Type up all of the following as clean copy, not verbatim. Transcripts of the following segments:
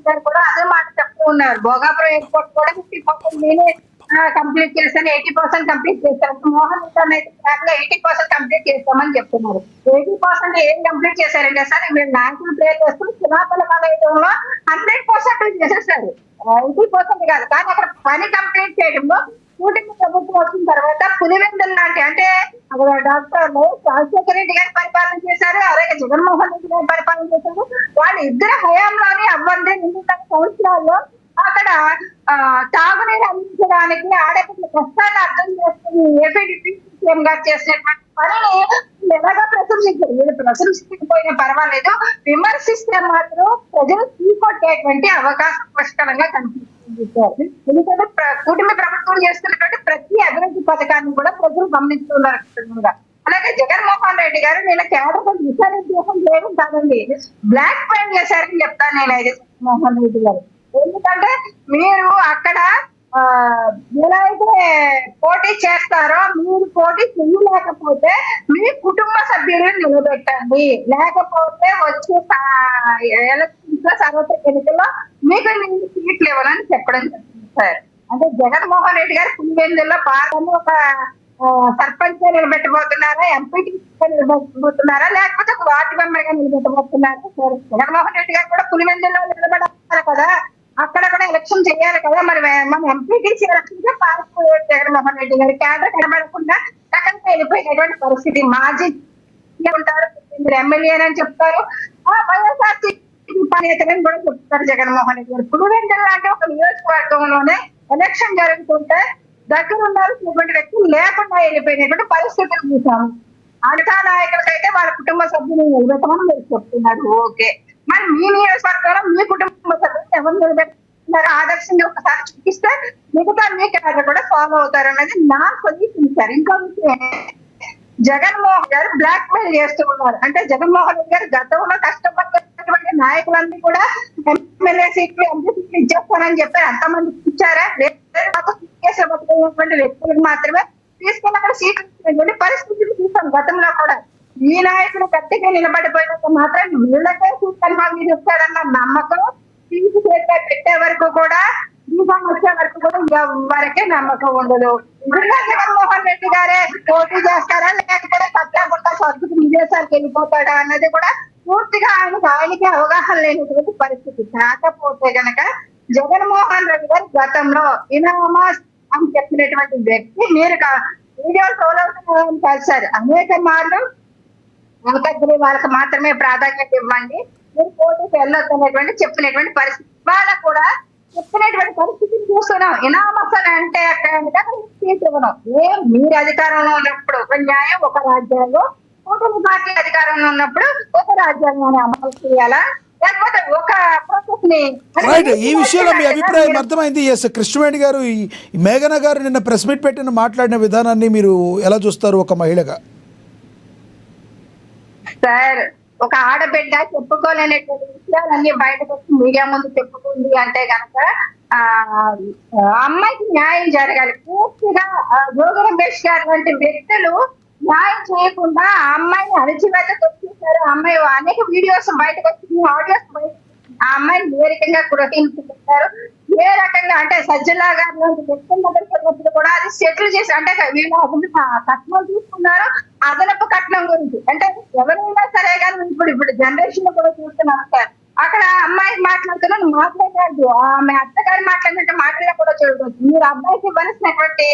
గారు కూడా అదే మాట చెప్తూ ఉన్నారు. భోగాపురం ఎయిర్పోర్ట్ కూడా 50% నేనే కంప్లీట్ చేశాను, 80% కంప్లీట్ చేశాను. మోహన్ అయితే 80% కంప్లీట్ చేస్తామని చెప్తున్నారు. 80% ఏం కంప్లీట్ చేశారంటే సార్, మీరు నాయకులు పేరు చేస్తూ శిలాఫలకాలయంలో 100% చేసేసారు. 80% కాదు, కానీ అక్కడ పని కంప్లీట్ చేయడంలో కూటమి ప్రభుత్వం వచ్చిన తర్వాత పులివెందులు లాంటి, అంటే డాక్టర్ రాజశేఖర రెడ్డి గారి పరిపాలన చేశారు, అలాగే జగన్మోహన్ రెడ్డి గారి పరిపాలన చేశారు. వాళ్ళ ఇద్దరు హయాంలోని అవ్వండి 2 సంవత్సరాల్లో అక్కడ తాగునీరు అందించడానికి ఆడపిల్ల కష్టాన్ని అర్థం చేసుకుని ఏపీ సీఎం గారు చేసినటువంటి పనిని ఎలాగా ప్రశంసించారు. వీళ్ళు ప్రశంసించకపోయినా పర్వాలేదు, విమర్శిస్తే మాత్రం ప్రజలు తీసుకొట్టేటువంటి అవకాశం పుష్కలంగా కనిపిస్తుంది. ఎందుకంటే కూటమి ప్రభుత్వం చేస్తున్నటువంటి ప్రతి అభివృద్ధి పథకాన్ని కూడా ప్రజలు గమనిస్తున్నారు. అలాగే జగన్మోహన్ రెడ్డి గారు నేను కేవలం విచారించడం చేయడం కాదండి, బ్లాక్ మెయిల్ చేశారని చెప్తాను నేనైతే జగన్మోహన్ రెడ్డి గారు. ఎందుకంటే మీరు అక్కడ ఎలా అయితే పోటీ చేస్తారో, మీరు పోటీ చేయలేకపోతే మీ కుటుంబ సభ్యులను నిలబెట్టండి, లేకపోతే వచ్చే ఎలక్షన్స్ లో సార్వత్రిక ఎన్నికల్లో మీకు సీట్లు ఇవ్వాలని చెప్పడం జరిగింది సార్. అంటే జగన్మోహన్ రెడ్డి గారు పులివెందుల్లో పార్టీని ఒక సర్పంచ్ గా నిలబెట్టబోతున్నారా, ఎంపీటీ నిలబెట్టబోతున్నారా, లేకపోతే ఒక వార్డు మెంబర్ గా నిలబెట్టబోతున్నారా సార్? జగన్మోహన్ రెడ్డి గారు కూడా పులివెందుల్లో నిలబడాలి కదా, అక్కడ కూడా ఎలక్షన్ చేయాలి కదా. మరి మన ఎంపీటీసీ ఎలక్షన్ పారిపోయారు జగన్మోహన్ రెడ్డి గారు, కేంద్రం కనబడకుండా అక్కడికి వెళ్ళిపోయినటువంటి పరిస్థితి. మాజీ ఉంటారు, ఎమ్మెల్యే అని చెప్తారు, వైఎస్ఆర్సీపీ నేతలని కూడా చెప్తారు జగన్మోహన్ రెడ్డి గారు. పులివెందుల లాంటి ఒక నియోజకవర్గంలోనే ఎలక్షన్ జరుగుతుంటే దగ్గర ఉండాల్సినటువంటి వ్యక్తులు లేకుండా వెళ్ళిపోయినటువంటి పరిస్థితులు చూసాము. అనితా నాయకులకైతే వాళ్ళ కుటుంబ సభ్యులు నిలబెట్టమని మీరు చెప్తున్నారు, ఓకే. మరి మీ నియోజకవర్గంలో మీ కుటుంబ సభ్యులు ఎవరు నిలబెట్టుకున్నారు ఆదర్శంగా ఒకసారి చూపిస్తే మిగతా మీ క్యాడర్ కూడా ఫాలో అవుతారు అన్నది నా సొల్యూషన్ సార్. ఇంకా జగన్మోహన్ గారు బ్లాక్ మెయిల్ చేస్తూ ఉన్నారు. అంటే జగన్మోహన్ రెడ్డి గారు గతంలో కష్టపడినటువంటి నాయకులన్నీ కూడా ఎమ్మెల్యే సీట్లు, ఎంపీ సీట్లు ఇచ్చేస్తానని చెప్పారు. అంతమంది ఇచ్చారా? బతుకున్నటువంటి వ్యక్తులకు మాత్రమే తీసుకుని అక్కడ సీట్లు ఇచ్చినటువంటి పరిస్థితులు చూసాం గతంలో కూడా. ఈ నాయకులు గట్టిగా నిలబడిపోయినంత మాత్రం వీళ్ళకే సీట్లు చెప్తారన్న నమ్మకం తీసి చేతిలో పెట్టే వరకు కూడా, దీపం వచ్చే వరకు కూడా ఎవరికే నమ్మకం ఉండదు. ఇంకా జగన్మోహన్ రెడ్డి గారే పోటీ చేస్తారా, లేకపోతే పట్టాపుట్ట సర్దుకు విదేశాలకు వెళ్ళిపోతాడా అన్నది కూడా పూర్తిగా ఆయనకి అవగాహన లేనటువంటి పరిస్థితి. కాకపోతే గనక జగన్మోహన్ రెడ్డి గారు గతంలో ఇనామస్ అని చెప్పినటువంటి వ్యక్తి, మీరు వీడియో ఫాలో అవుతున్నారని కలిసారు అనేక మార్లు. వెంకటగిరి వాళ్ళకి మాత్రమే ప్రాధాన్యత ఇవ్వండి, మీరు పోటీకి వెళ్ళొద్దు అనేటువంటి చెప్పినటువంటి పరిస్థితి వాళ్ళకు కూడా చెప్పినటువంటి పరిస్థితిని చూస్తున్నాం. ఇనామస్ అని అంటే అక్కడ సీట్ ఇవ్వడం. మీరు అధికారంలో ఉన్నప్పుడు ఒక న్యాయం, ఒక రాజ్యాంగం, కూటమి పార్టీ అధికారంలో ఉన్నప్పుడు ఒక రాజ్యాంగాన్ని అమలు చేయాలా, లేకపోతే ఒక ప్రాసెస్ ని. ఈ విషయంలో మీ అభిప్రాయం అర్థమైంది. ఎస్, కృష్ణవేణి గారు, ఈ మేఘన గారు నిన్న ప్రెస్ మీట్ పెట్టిన మాట్లాడిన విధానాన్ని మీరు ఎలా చూస్తారు ఒక మహిళగా? సార్, ఒక ఆడబిడ్డ చెప్పుకోలేనటువంటి విషయాలన్నీ బయటకు వచ్చి మీడియా ముందు చెప్పుకుంది అంటే కనుక అమ్మాయికి న్యాయం జరగాలి. పూర్తిగా జోగి రమేష్ గారు వంటి వ్యక్తులు న్యాయం చేయకుండా ఆ అమ్మాయిని అణచివేతకు వచ్చేసారు. అమ్మాయి అనేక వీడియోస్ బయటకు వచ్చింది, ఆడియోస్ బయట, ఆ అమ్మాయిని ఏ రకంగా గ్రహించుకుంటారు, ఏ రకంగా అంటే సజ్జలా గారు లాంటి వ్యక్తుల దగ్గరికి వెళ్ళినప్పుడు కూడా అది సెటిల్ చేసి, అంటే వీళ్ళు కట్నం తీసుకున్నారు, అదనపు కట్నం గురించి. అంటే ఎవరైనా సరే కానీ ఇప్పుడు జనరేషన్ లో కూడా చూస్తున్నాం సార్. అక్కడ అమ్మాయి మాట్లాడుతున్నా మాట్లాడలేదు, ఆమె అత్తగారి మాట్లాడినట్టు మాటల్లో కూడా చూడవచ్చు. మీరు అబ్బాయికి ఇవ్వాల్సినటువంటి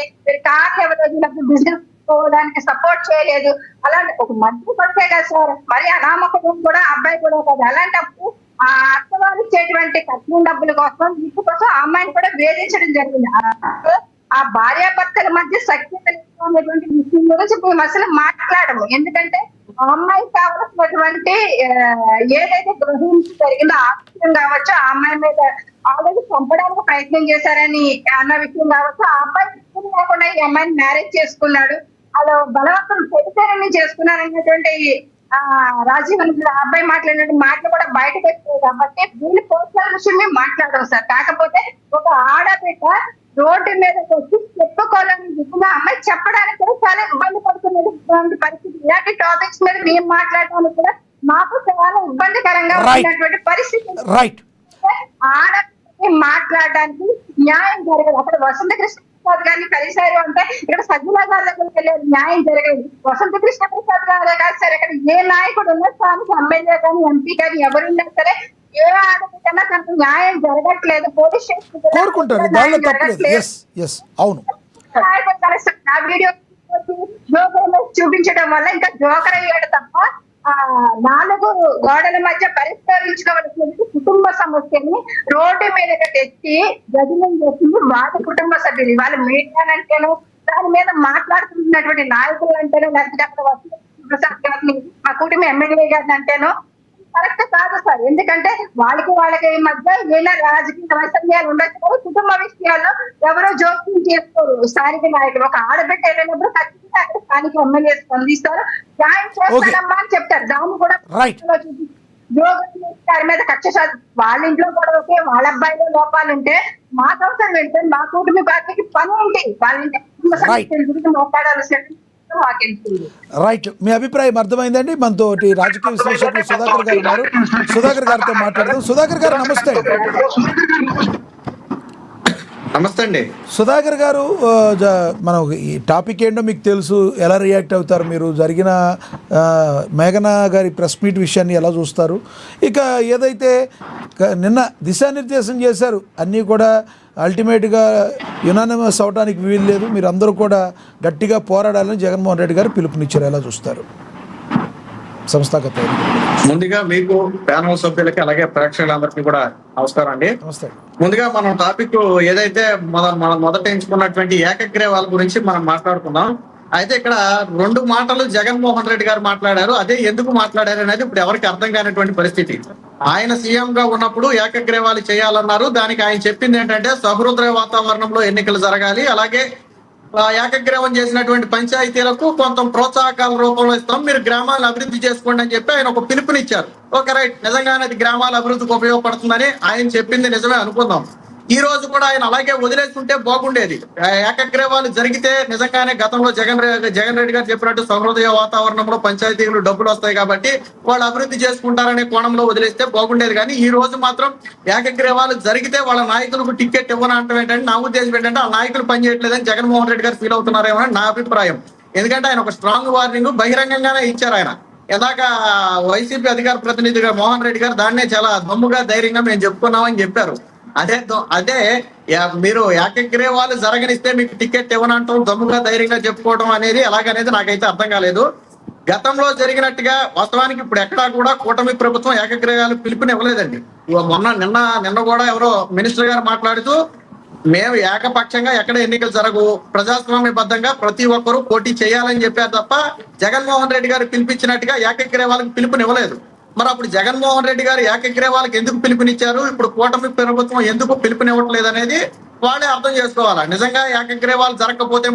కార్లు ఎవరు బిజినెస్ పోవడానికి సపోర్ట్ చేయలేదు. అలాంటి ఒక మధ్య పడితే కదా సార్, మరి అనామకం కూడా అబ్బాయి కూడా కదా. అలాంటప్పుడు ఆ అత్తవారు ఇచ్చేటువంటి కట్నం డబ్బుల కోసం, వీటి కోసం ఆ అమ్మాయిని కూడా వేధించడం జరిగింది. ఆ భార్యాభర్తల మధ్య సఖ్యత అనేటువంటి విషయం గురించి మేము అసలు మాట్లాడము. ఎందుకంటే ఆ అమ్మాయికి కావలసినటువంటి ఏదైతే గ్రహించి జరిగిందో ఆ విషయం కావచ్చు, ఆ అమ్మాయి మీద ఆల్రెడీ చంపడానికి ప్రయత్నం చేశారని అన్న విషయం కావచ్చు, ఆ అబ్బాయి ఇష్టం లేకుండా ఈ అమ్మాయిని మ్యారేజ్ చేసుకున్నాడు, అలా బలవంతం పెడితేనే చేసుకున్నారనేటువంటి రాజీవన్ అబ్బాయి మాట్లాడినట్టు మాటలు కూడా బయటకు వచ్చాయి. కాబట్టి వీళ్ళు పర్సనల్ విషయం మేము మాట్లాడము సార్. కాకపోతే ఒక ఆడబిడ్డ రోడ్డు మీదకి వచ్చి చెప్పుకోవాలని విధంగా అమ్మాయి చెప్పడానికి కూడా చాలా ఇబ్బంది పడుతున్నటువంటి పరిస్థితి. ఇలాంటి టాపిక్స్ మీద మేము మాట్లాడడానికి కూడా మాకు చాలా ఇబ్బందికరంగా ఉన్నటువంటి పరిస్థితి. రైట్. ఆడపిల్లకి మాట్లాడడానికి న్యాయం జరగదు. అక్కడ వసంత కృష్ణ ప్రసాద్ గారిని కలిశారు అంటే ఇక్కడ సజ్జల గారి దగ్గరికి వెళ్ళేది న్యాయం జరగదు. వసంత కృష్ణ ప్రసాద్ గారే కాదు సరే, ఇక్కడ ఏ నాయకుడు ఉన్న స్థానిక ఎమ్మెల్యే కానీ ఎంపీ కానీ ఎవరున్నా సరే ఏ ఆడపిల్లకన్నా తనకు న్యాయం జరగట్లేదు. పోలీస్ స్టేషన్ కోరుకుంటారు, దానిలో తప్పలేదు. ఎస్ ఎస్ అవును. ఆ వీడియో జోకర్ చూపించడం వల్ల ఇంకా జోకర్ అయ్యాడు తప్ప 4 గోడల మధ్య పరిష్కరించుకోవలసిన కుటుంబ సమస్యని రోడ్డు మీదకి తెచ్చి గదిలం చేసింది వాళ్ళ కుటుంబ సభ్యులు. వాళ్ళు మీడియా అంటేనో దాని మీద మాట్లాడుతున్నటువంటి నాయకులు అంటేనో లేకపోతే అక్కడ వసంత ప్రసాద్ గారిని మా కుటుంబ ఎమ్మెల్యే గారిని అంటేనో కరెక్ట్ కాదు సార్. ఎందుకంటే వాళ్ళకి మధ్య ఏమైనా రాజకీయ వైఫల్యాలు ఉండొచ్చు, కుటుంబ విషయాల్లో ఎవరో జోక్యం చేసుకోరు స్థానిక నాయకులు. ఒక ఆడబిడ్డ వెళ్ళినప్పుడు ఖచ్చితంగా అక్కడ స్థానిక ఎమ్మెల్యే స్పందిస్తారు, న్యాయం చేస్తారమ్మా అని చెప్తారు. దాన్ని కూడా గారి మీద కక్ష వాళ్ళ ఇంట్లో కూడా ఓకే, వాళ్ళ అబ్బాయిలో లోపాలు ఉంటే మాకు అవసరం వెళ్తే మా కుటుంబ పార్టీకి పని ఉంటే వాళ్ళ ఇంటి కుటుంబ సమస్యల గురించి మాట్లాడాల్సిన రైట్, మీ అభిప్రాయం అర్థమైందండి. మనతో రాజకీయ విశ్లేషకులు సుధాకర్ గారు ఉన్నారు, సుధాకర్ గారితో మాట్లాడదాం. సుధాకర్ గారు నమస్తే. నమస్తే అండి. సుధాకర్ గారు, మనం ఈ టాపిక్ ఏంటో మీకు తెలుసు, ఎలా రియాక్ట్ అవుతారు మీరు? జరిగిన మేఘనా గారి ప్రెస్ మీట్ విషయాన్ని ఎలా చూస్తారు? ఇక ఏదైతే నిన్న దిశానిర్దేశం చేశారు, అన్నీ కూడా అల్టిమేట్గా యునానిమస్ అవడానికి వీలు లేదు, మీరు అందరూ కూడా గట్టిగా పోరాడాలని జగన్మోహన్ రెడ్డి గారు పిలుపునిచ్చారు, ఎలా చూస్తారు? సంస్థాగత ముందుగా మీకు ప్యానల్ సభ్యులకి అలాగే ప్రేక్షకులందరికీ కూడా నమస్కారం అండి. నమస్తే. ముందుగా మనం టాపిక్ ఏదైతే మనం మొదట ఎంచుకున్నటువంటి ఏకగ్రీవాల గురించి మనం మాట్లాడుకుందాం. అయితే ఇక్కడ 2 మాటలు జగన్మోహన్ రెడ్డి గారు మాట్లాడారు. అదే ఎందుకు మాట్లాడారు అనేది ఇప్పుడు ఎవరికి అర్థం కానటువంటి పరిస్థితి. ఆయన సీఎం గా ఉన్నప్పుడు ఏకగ్రీవాలు చేయాలన్నారు. దానికి ఆయన చెప్పింది ఏంటంటే సహృదయ వాతావరణంలో ఎన్నికలు జరగాలి, అలాగే ఏకగ్రీవం చేసినటువంటి పంచాయతీలకు కొంత ప్రోత్సాహకాల రూపంలో ఇస్తాం, మీరు గ్రామాలను అభివృద్ధి చేసుకోండి అని చెప్పి ఆయన ఒక పిలుపునిచ్చారు. ఓకే రైట్, నిజంగానే అది గ్రామాల అభివృద్ధికి ఉపయోగపడుతుందని ఆయన చెప్పింది నిజమే అనుకుందాం. ఈ రోజు కూడా ఆయన అలాగే వదిలేసుకుంటే బాగుండేది. ఏకగ్రీవాలు జరిగితే నిజంగానే గతంలో జగన్ రెడ్డి గారు చెప్పినట్టు సహృదయ వాతావరణంలో పంచాయతీలు డబ్బులు వస్తాయి కాబట్టి వాళ్ళు అభివృద్ధి చేసుకుంటారనే కోణంలో వదిలేస్తే బాగుండేది. కానీ ఈ రోజు మాత్రం ఏకగ్రీవాలు జరిగితే వాళ్ళ నాయకులకు టికెట్ ఇవ్వనంటే ఏంటంటే నా ఉద్దేశం ఏంటంటే ఆ నాయకులు పనిచేయట్లేదని జగన్మోహన్ రెడ్డి గారు ఫీల్ అవుతున్నారేమో నా అభిప్రాయం. ఎందుకంటే ఆయన ఒక స్ట్రాంగ్ వార్నింగ్ బహిరంగంగానే ఇచ్చారు. ఆయన ఇందాక వైసీపీ అధికార ప్రతినిధిగా మోహన్ రెడ్డి గారు దాన్నే చాలా దమ్ముగా ధైర్యంగా మేము చెప్పుకున్నామని చెప్పారు. అదే మీరు ఏకగ్రీవాలు జరగనిస్తే మీకు టికెట్ ఇవ్వనంటాం దమ్ముగా ధైర్యంగా చెప్పుకోవడం అనేది ఎలాగనేది నాకైతే అర్థం కాలేదు. గతంలో జరిగినట్టుగా వాస్తవానికి ఇప్పుడు ఎక్కడా కూడా కూటమి ప్రభుత్వం ఏకగ్రీవాలు పిలుపునివ్వలేదండి. నిన్న కూడా ఎవరో మినిస్టర్ గారు మాట్లాడుతూ మేము ఏకపక్షంగా ఎక్కడ ఎన్నికలు జరగవు, ప్రజాస్వామ్యబద్ధంగా ప్రతి ఒక్కరూ పోటీ చేయాలని చెప్పారు తప్ప జగన్మోహన్ రెడ్డి గారు పిలిపించినట్టుగా ఏకగ్రీవాలకు పిలుపునివ్వలేదు. మరి అప్పుడు జగన్మోహన్ రెడ్డి గారు ఏకగ్రీవాలకు ఎందుకు పిలుపునిచ్చారు, ఇప్పుడు కూటమి ప్రభుత్వం ఎందుకు పిలుపునివ్వట్లేదు అనేది వాళ్ళే అర్థం చేసుకోవాలా. నిజంగా ఏకగ్రీవాలు జరగకపోతే